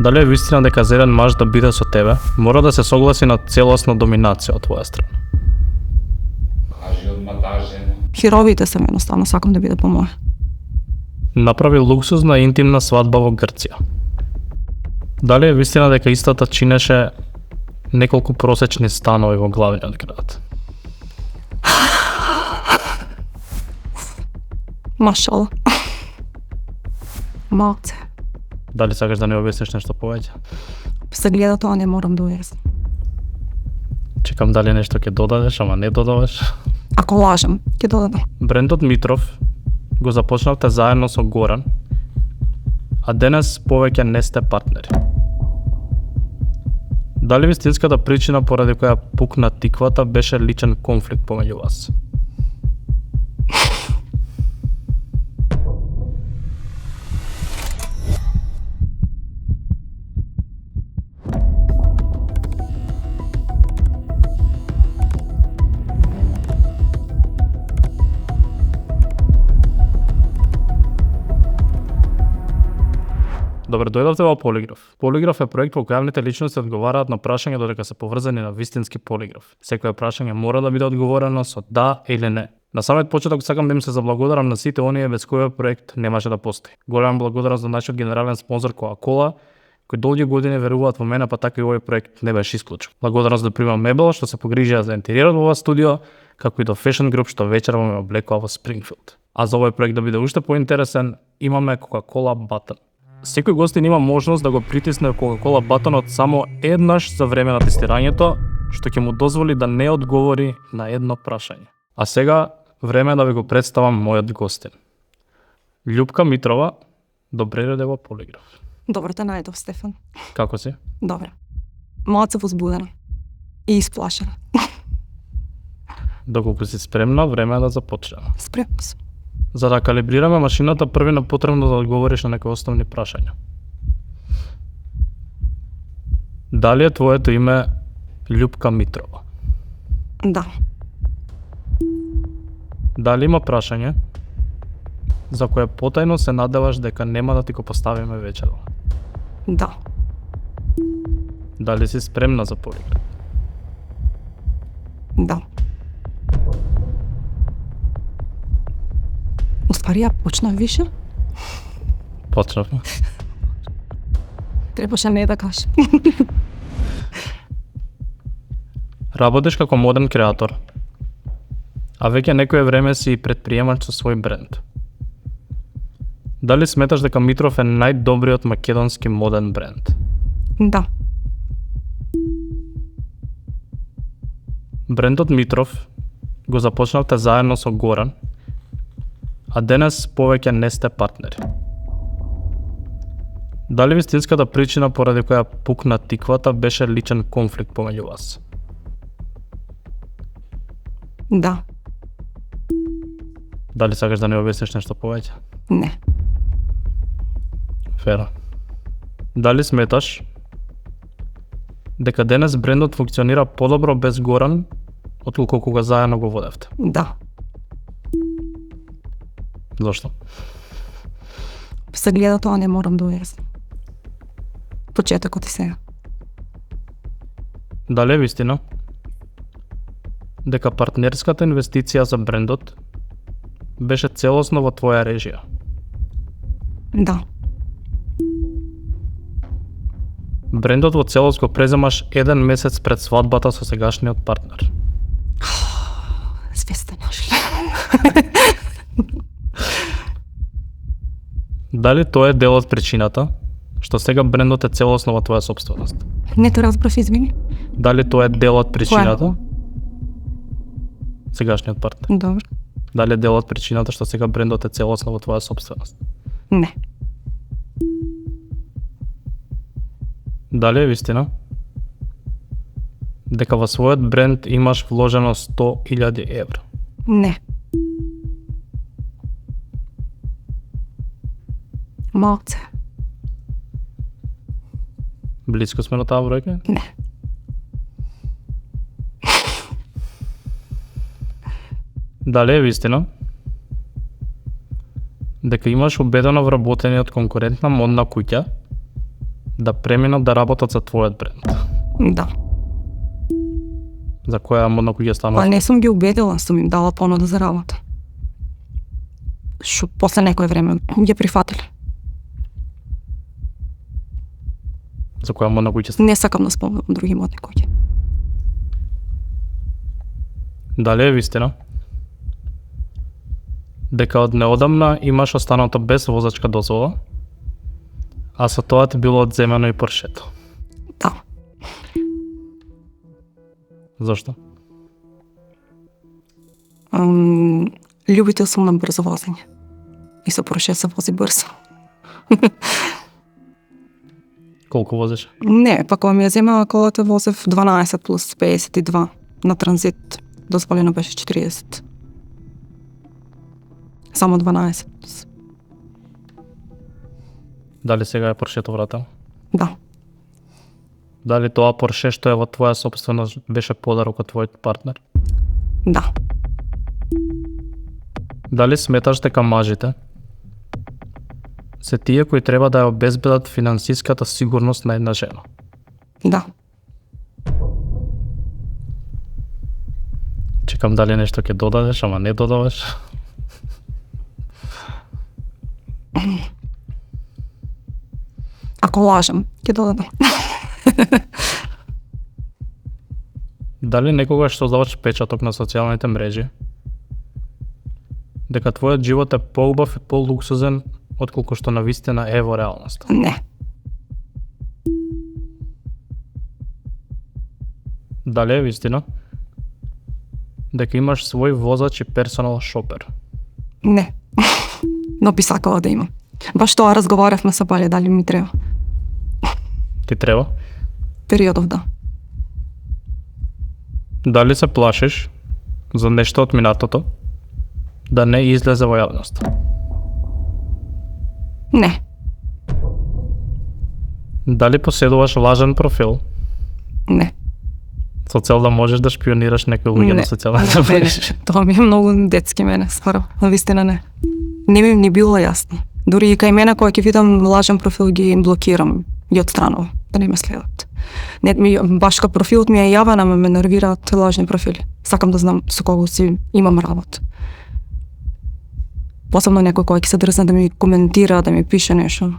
Дали е вистина дека за еден маж да биде со тебе, мора да се согласи на целосна доминација од твоја страна? Кажи одма таа жена. Херовите сам едноставно, сакам да биде по моја. Направи луксузна и интимна свадба во Грција. Дали е вистина дека истата чинеше неколку просечни станови во главниот град? Машала. Малце. Дали сакаш да не објасниш нешто повеќе? Се гледа тоа, не морам да уверам. Чекам дали нешто ќе додадеш, ама не додаваш. Ако лажам, ќе додадам. Брендот Митров го започнавте заедно со Горан, а денес повеќе не сте партнери. Дали вистинската причина поради која пукна тиквата беше личен конфликт помеѓу вас? Добре дојдовте во Полиграф. Полиграф е проект во кој јавните личности одговараат на прашања додека се поврзани на вистински полиграф. Секое прашање мора да биде одговорено со да или не. На самиот почеток сакам да им се заблагодарам на сите оние без кои овој проект немаше да постои. Голема благодарност за нашиот генерален спонзор Coca-Cola, кои долги години веруваат во мене, па така и овој проект не беше исклучок. Благодарност до Prima Mebel што се погрижија за интериерот во ова студио, како и до Fashion Group што вечерва ме облекува во Springfield. А за овој проект да биде уште поинтересен, имаме Coca-Cola Button. Секој гостин има можност да го притисне Coca-Cola батонот само еднаш за време на тестирањето, што ќе му дозволи да не одговори на едно прашање. А сега време е да ви го представам мојот гостин. Љупка Митрова, добре дојде во Полиграф. Добро те најдов, Стефан. Како си? Добре. Малце возбудена и исплашена. Доколку си спремна, време е да започнеме. Спремна сум. За да калибрираме машината, први на потребно да одговориш на некои основни прашања. Дали е твоето име Љупка Митрова? Да. Дали има прашање за кое потајно се надеваш дека нема да ти го поставиме вечерва? Да. Дали си спремна за полиграф? Да. Уствари, ја почнав више? Почнавме. Требаше не да кажеш. Работиш како моден креатор, а веќе некое време си предприемач со свој бренд. Дали сметаш дека Митров е најдобриот македонски моден бренд? Да. Брендот Митров го започнавте заедно со Горан, а денес повеќе не сте партнери. Дали вистинската причина поради која пукна тиквата беше личен конфликт помеѓу вас? Да. Дали сакаш да не објасниш нешто повеќе? Не. Фера. Дали сметаш дека денес брендот функционира подобро без Горан, отколку кога заедно го водевте? Да. Зошто? Се гледа тоа, не морам да уверам. Почетокот и сега. Дали е вистина дека партнерската инвестиција за брендот беше целосно во твоја режија? Да. Брендот во целост го преземаш еден месец пред свадбата со сегашниот партнер. Све сте нашли. Дали тоа е дел од причината што сега брендот е целосно во твоја сопственост? Не те разбрав, извини. Дали тоа е дел од причината? Сегашниот партнер. Добро. Дали е дел од причината што сега брендот е целосно во твоја сопственост? Не. Дали е вистина дека во својот бренд имаш вложено 100.000 евра? Не. Малце. Близко сме на таа бројка? Не. Дали е вистина дека имаш убедено вработени од конкурентна модна куќа да преминат да работат за твојот бренд? Да. За која модна куќа станува? Па не сум ги убедила, сум им дала понуда за работа. Што после некој време ги прифатиле. За која модна куќа станува? Не сакам да спомнам други модни куќи. Дали е вистина дека од неодамна имаш останато без возачка дозвола, а со тоа ти било одземено и Поршето? Да. Зошто? Љубител сум на брзо возење. И со Порше се вози брзо. Колку возиш? Не, па кога ми ја земаа колата возев 12 плюс 52. На транзит дозволено беше 40. Само 12 плюс. Дали сега е Поршето вратено? Да. Дали тоа Порше што е во твоја собственост беше подарок од твојот партнер? Да. Дали сметаш дека мажите се тие кои треба да ја обезбедат финансиската сигурност на една жена? Да. Чекам дали нешто ќе додадеш, ама не додаваш. Ако лажам, ќе додадам. Дали некогаш создаваш печаток на социјалните мрежи дека твојот живот е поубав и полуксузен отколку што навистина е во реалноста? Не. Дали е вистина дека имаш свој возач и персонал шопер? Не. Но би сакала да имам. Баш тоа разговаравме со Бале, дали ми треба. Ти треба? Периодов да. Дали се плашиш за нешто од минатото да не излезе во јавност? Не. Дали поседуваш лажен профил Не. со цел да можеш да шпионираш некои луѓе на социјалните Не, мрежи? тоа ми е многу детски мене, стварно. Навистина не. Не ми било јасно. Дури и кај мене кога ќе видам лажен профил ги блокирам, ги отстранувам, да не ме следат. Не, баш кога профилот ми е јавен, ама ме нервираат лажни профили. Сакам да знам со кого си имам работа. Посебно некој кој ќе се дрзне да ми коментира, да ми пише нешто.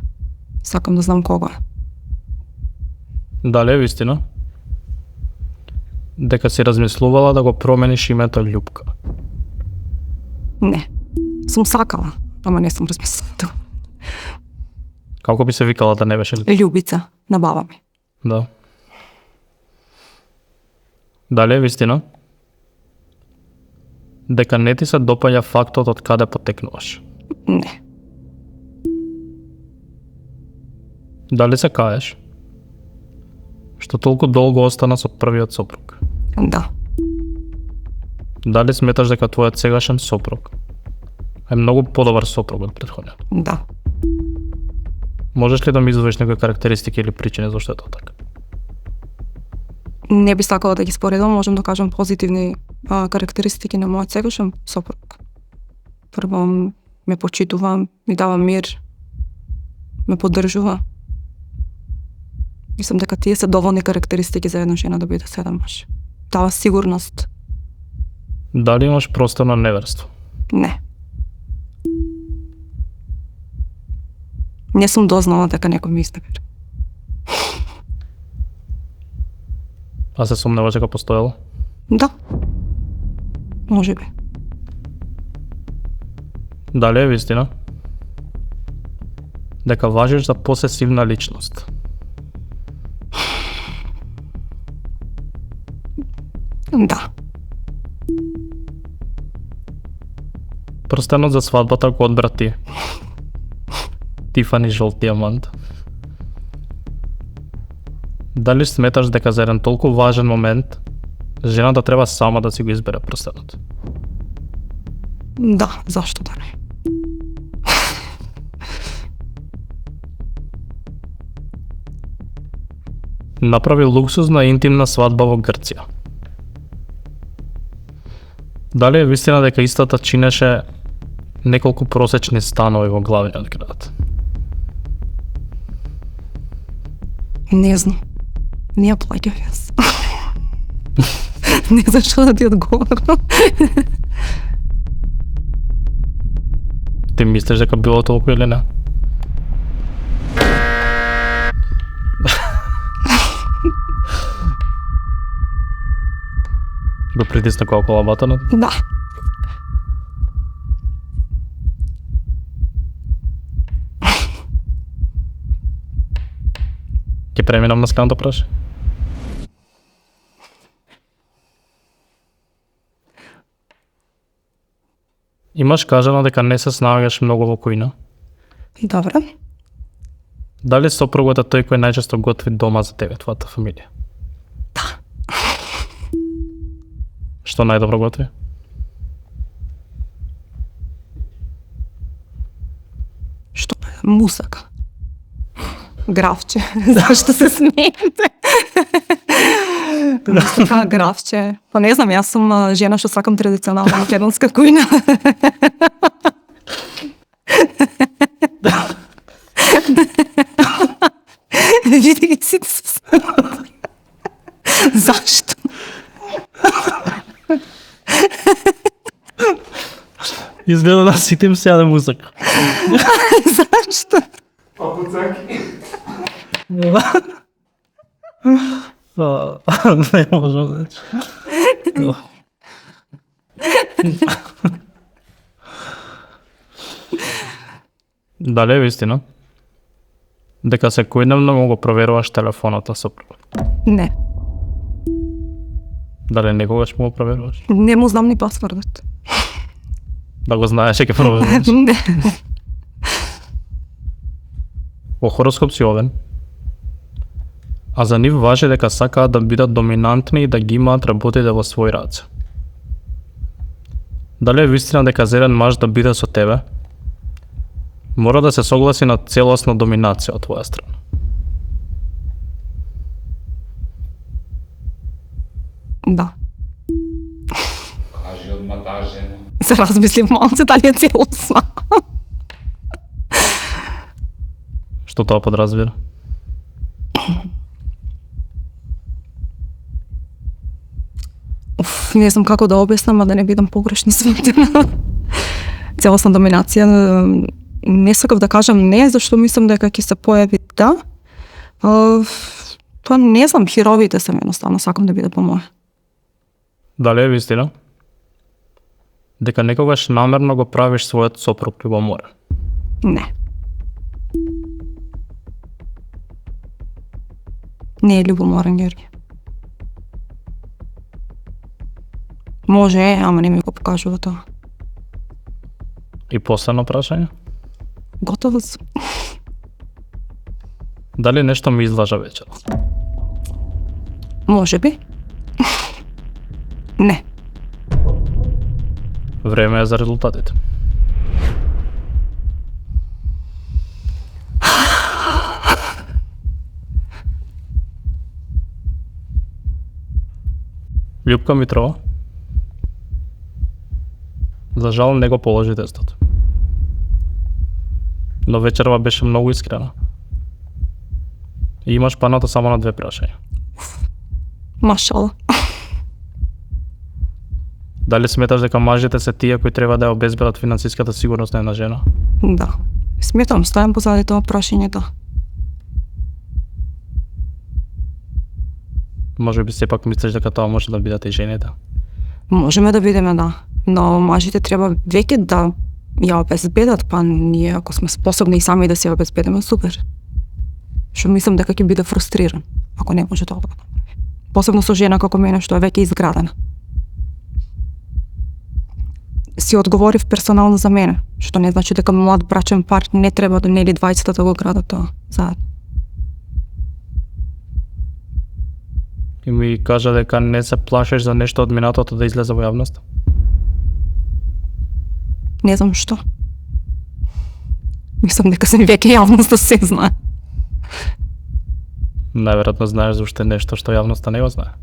Сакам да знам кого е. Дали е вистина дека си размислувала да го промениш името Љупка? Не. Сум сакала, ама не сум размислила. Како би се викала да не беше Љупка? Љубица на баба ми. Да. Дали е вистина дека не ти се допаѓа фактот од каде потекнуваш? Не. Дали се каеш што толку долго остана со првиот сопруг? Да. Дали сметаш дека твојот сегашен сопруг е многу подобар сопруг од претходниот? Да. Можеш ли да ми издвоиш некои карактеристики или причини зашто е тоа така? Не би сакала да ги споредам, можам да кажам позитивни карактеристики на мојот сегашен сопруг. Прво, ме почитува, ми дава мир, ме поддржува. Мислам дека тие се доволни карактеристики за една жена да биде с еден маж. Дава сигурност. Дали имаш простор на неверство? Не. Не сум дознала дека некој ми изневери. А се сумневаш дека постоело? Да. Може би. Дали е вистина дека важиш за посесивна личност? Да. Прстенот за свадбата го одбра ти. Тифани жолт диамант. Дали сметаш дека за еден толку важен момент жената треба сама да си го избере прстенот? Да, зашто да не? Направи луксузна интимна свадба во Грција. Дали е вистина дека истата чинеше неколку просечни станови во главниот град? Не знам. Не ја плаќав јас. Не знам што да ти одговорам. Ти мислиш дека било толку или не? Го притисна околу батонот? Да. Ќе преминам на следното прашање. Имаш кажано дека не се снаоѓаш многу во кујна. Добре. Дали сопругот е тој кој најчесто готви дома за тебе, твојата фамилија? Да. Што најдобро готви? Што? Мусака. Графче. Зашто се смеете? Мусака, графче. Па не знам, јас сум жена што сакам традиционална македонска кујна. Види ги сите се. Зашто? Изгледа да сите им се јаде музика. Зашто? Не можам да Дали е вистина дека секојдневно го проверуваш телефонот на сопругот? Не. Дали некогаш му го проверуваш? Не му знам ни пасвордот. Да го знаеш ќе проверуваш. Не. Во хороскоп си овен. А за нив важи дека сакаат да бидат доминантни и да ги имаат работите во свој раце. Дали е вистина дека за еден маж да биде со тебе, мора да се согласи на целосна доминација од твоја страна? Да. Кажи одма таа жена. Се размислив малце дали е целосна. Што тоа подразбира? Не знам како да објаснам, а да не бидам погрешна своите. Целосна доминација, не сакав да кажам не, зашто мислам дека ќе се појави да. Тоа не знам, херовите се едноставно, сакам да биде по моје. Дали е вистина дека некогаш намерно го правиш својот сопруг љубоморен? Не. Не е љубоморен, Георги. Може е, ама не ми го покажува тоа. И последно прашање? Готова сум. Дали нешто ми излажа вечерот? Може би. Не. Време е за резултатите. Љупка Митрова. За жал не го положи тестот. Но вечерва беше многу искрена. И имаш паната само на 2 прашања. Машала. Дали сметаш дека мажите се тие кои треба да ја обезбедат финансиската сигурност на една жена? Да. Сметам, стојам позади тоа прашање, да. Може би сепак мислиш дека тоа може да бидат и жените? Можеме да бидеме, да. Но мажите треба веќе да ја обезбедат, па ние ако сме способни и сами да се ја обезбедиме, супер. Што мислам дека ќе биде фрустриран, ако не може тоа да го направи. Посебно со жена како мене, што е веќе изградена. Си одговорив персонално за мене, што не значи дека млад брачен пар не треба да нели двајцата да го градат тоа заедно. И ми кажа дека не се плашиш за нешто од минатото да излезе во јавност? Не знам што. Мислам дека се веќе јавноста се знае. Најверојатно знаеш за уште нешто што јавноста не го знае.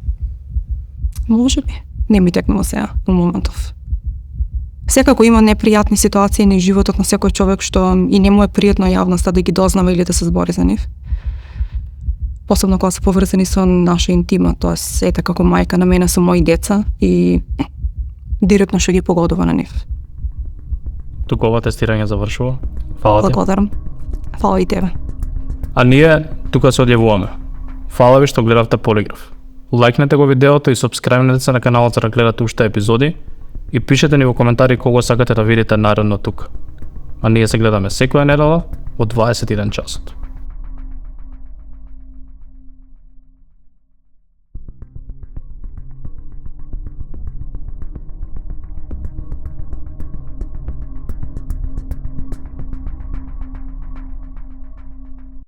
Може би. Не ми текнува сега, у моментов. Секако има непријатни ситуации на животот на секој човек што и не му е пријатно јавноста да ги дознава или да се збори за нив. посебно кога се поврзани со наша интима, тоа ете како мајка на мене со мои деца и директно што ги погодува на нив. Туку ова тестирање завршува. Фала ти. Благодарам. Фала и тебе. А ние тука се одјавуваме. Фала ви што гледавте Полиграф. Лајкнете го видеото и субскрајбнете се на каналот за да гледате уште епизоди и пишете ни во коментари кого сакате да видите наредно тука. А ние се гледаме секоја недела од 21 часот.